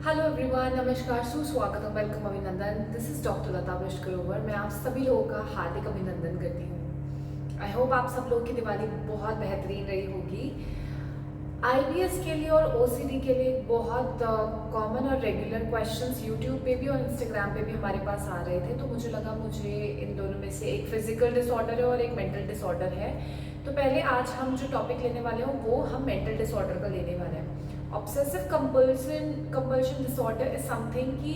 Hello everyone, नमस्कार, सुस्वागतम, welcome, अभिनंदन। दिस इज डॉक्टर लता ब्रशकरोवर। मैं आप सभी लोगों का हार्दिक अभिनंदन करती हूँ। आई होप आप सब लोगों की दिवाली बहुत बेहतरीन रही होगी। आईबीएस के लिए और ओसीडी के लिए बहुत कॉमन और रेगुलर क्वेश्चंस यूट्यूब पे भी और इंस्टाग्राम पे भी हमारे पास आ रहे थे, तो मुझे लगा मुझे इन दोनों में से एक फिजिकल डिसऑर्डर है और एक मेंटल डिसऑर्डर है। तो पहले आज हम जो टॉपिक लेने वाले हैं वो हम मेंटल डिसऑर्डर का लेने वाले हैं। Obsessive compulsion disorder is something कि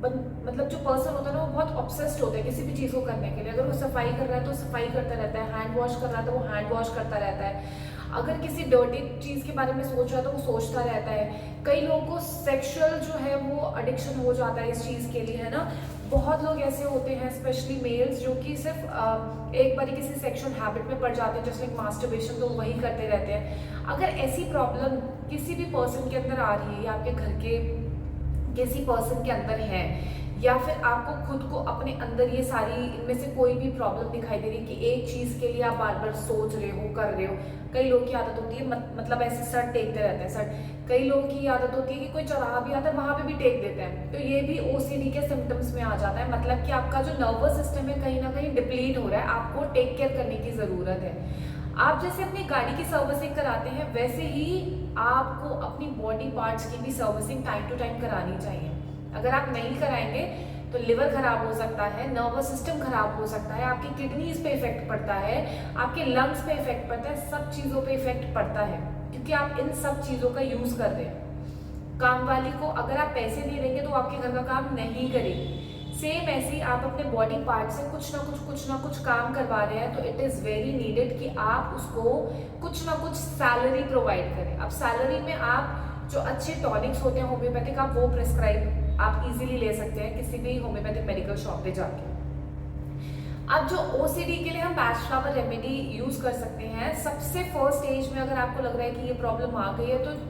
मतलब जो पर्सन होता है ना वो बहुत ऑब्सेस्ड होता है किसी भी चीज़ को करने के लिए। अगर वो सफाई कर रहा है तो सफाई करता रहता है, हैंड वॉश कर रहा है तो वो हैंड वॉश करता रहता है, अगर किसी डर्टी चीज़ के बारे में सोच रहा है तो वो सोचता रहता है। कई लोगों को सेक्सुअल जो है वो एडिक्शन हो जाता है इस चीज़ के लिए, है ना। बहुत लोग ऐसे होते हैं स्पेशली मेल्स जो कि सिर्फ एक बार किसी सेक्सुअल हैबिट में पड़ जाते हैं, जैसे लाइक मास्टरबेशन, तो वही करते रहते हैं। अगर ऐसी प्रॉब्लम किसी भी पर्सन के अंदर आ रही है या आपके घर के किसी पर्सन के अंदर है, या फिर आपको खुद को अपने अंदर ये सारी इनमें से कोई भी प्रॉब्लम दिखाई दे रही है कि एक चीज़ के लिए आप बार बार सोच रहे हो, कर रहे हो। कई लोगों की आदत होती है मतलब ऐसे सर टेकते रहते हैं सर। कई लोगों की आदत होती है कि कोई चौराहा भी आता है वहां पे भी टेक देते हैं, तो ये भी ओसीडी के सिम्टम्स में आ जाता है। मतलब कि आपका जो नर्वस सिस्टम है कहीं ना कहीं डिप्लीट हो रहा है, आपको टेक केयर करने की ज़रूरत है। आप जैसे अपनी गाड़ी की सर्विसिंग कराते हैं वैसे ही आपको अपनी बॉडी पार्ट्स की भी सर्विसिंग टाइम टू टाइम करानी चाहिए। अगर आप नहीं कराएंगे तो लिवर खराब हो सकता है, नर्वस सिस्टम खराब हो सकता है, आपकी किडनीज पे इफेक्ट पड़ता है, आपके लंग्स पे इफेक्ट पड़ता है, सब चीज़ों पे इफेक्ट पड़ता है क्योंकि आप इन सब चीज़ों का यूज़ कर रहे हैं। काम वाली को अगर आप पैसे नहीं देंगे तो आपके घर का काम नहीं करेगी। सेम ऐसे ही आप अपने बॉडी पार्ट से कुछ ना कुछ काम करवा रहे हैं, तो इट इज़ वेरी नीडेड कि आप उसको कुछ ना कुछ सैलरी प्रोवाइड करें। अब सैलरी में आप जो अच्छे टॉनिक्स होते हैं होम्योपैथिक, आप वो प्रिस्क्राइब आप इजीली ले सकते हैं किसी भी होम्योपैथिक मेडिकल शॉप पे जाके। अब जो ओसीडी के लिए हम पैच फ्लावर रेमेडी यूज कर सकते हैं। सबसे फर्स्ट स्टेज में अगर आपको लग रहा है कि ये प्रॉब्लम आ गई है तो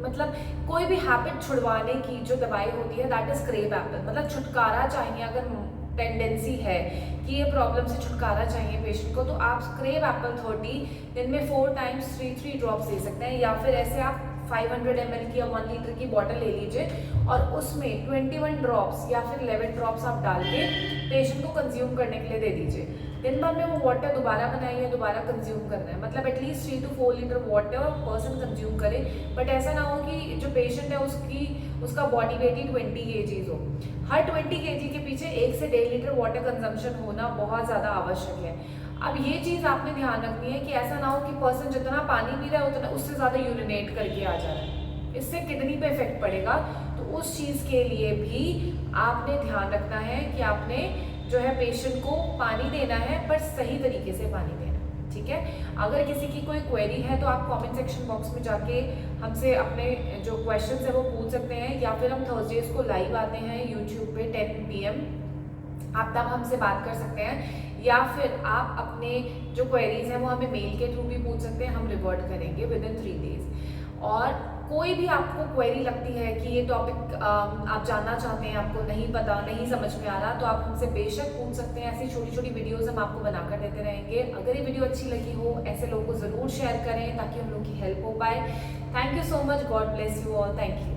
मतलब कोई भी हैबिट छुड़वाने की जो दवाई होती है दैट इज क्रेब एप्पल। मतलब छुटकारा चाहिए, अगर टेंडेंसी है कि ये प्रॉब्लम से छुटकारा चाहिए पेशेंट को, तो आप क्रेब एप्पल 30 दिन में 4 टाइम्स 3 ड्रॉप्स ले सकते हैं। या फिर ऐसे आप 500 ml की या 1 लीटर की बॉटल ले लीजिए और उसमें 21 ड्रॉप्स या फिर 11 ड्रॉप्स आप डाल के पेशेंट को कंज्यूम करने के लिए दे दीजिए। दिन भर में वो वाटर दोबारा बनाइए, दोबारा कंज्यूम करना है। मतलब at least 3 to 4 litre water person consume करे। बट ऐसा ना हो कि जो पेशेंट है उसका बॉडी वेट ही 20 kg हो। हर 20 kg के पीछे 1 से 1.5 लीटर वाटर कंजम्पशन होना बहुत ज़्यादा आवश्यक है। अब ये चीज़ आपने ध्यान रखनी है कि ऐसा ना हो कि पर्सन जितना पानी पी रहा है उतना उससे ज़्यादा यूरिनेट करके आ जा रहा है, इससे किडनी पे इफेक्ट पड़ेगा। तो उस चीज़ के लिए भी आपने ध्यान रखना है कि आपने जो है पेशेंट को पानी देना है, पर सही तरीके से पानी देना है, ठीक है। अगर किसी की कोई क्वेरी है तो आप कमेंट सेक्शन बॉक्स में जाके हमसे अपने जो क्वेश्चंस है वो पूछ सकते हैं, या फिर हम थर्सडेज को लाइव आते हैं यूट्यूब पे 10 PM, आप तब हमसे बात कर सकते हैं। या फिर आप अपने जो क्वेरीज हैं वो हमें मेल के थ्रू भी पूछ सकते हैं, हम रिवर्ट करेंगे विद इन 3 days। और कोई भी आपको क्वेरी लगती है कि ये टॉपिक आप जानना चाहते हैं, आपको नहीं पता, नहीं समझ में आ रहा, तो आप हमसे बेशक पूछ सकते हैं। ऐसी छोटी छोटी वीडियोस हम आपको बनाकर देते रहेंगे। अगर ये वीडियो अच्छी लगी हो ऐसे लोगों को ज़रूर शेयर करें ताकि हम लोग की हेल्प हो पाए। Thank you so much, God bless you all, thank you.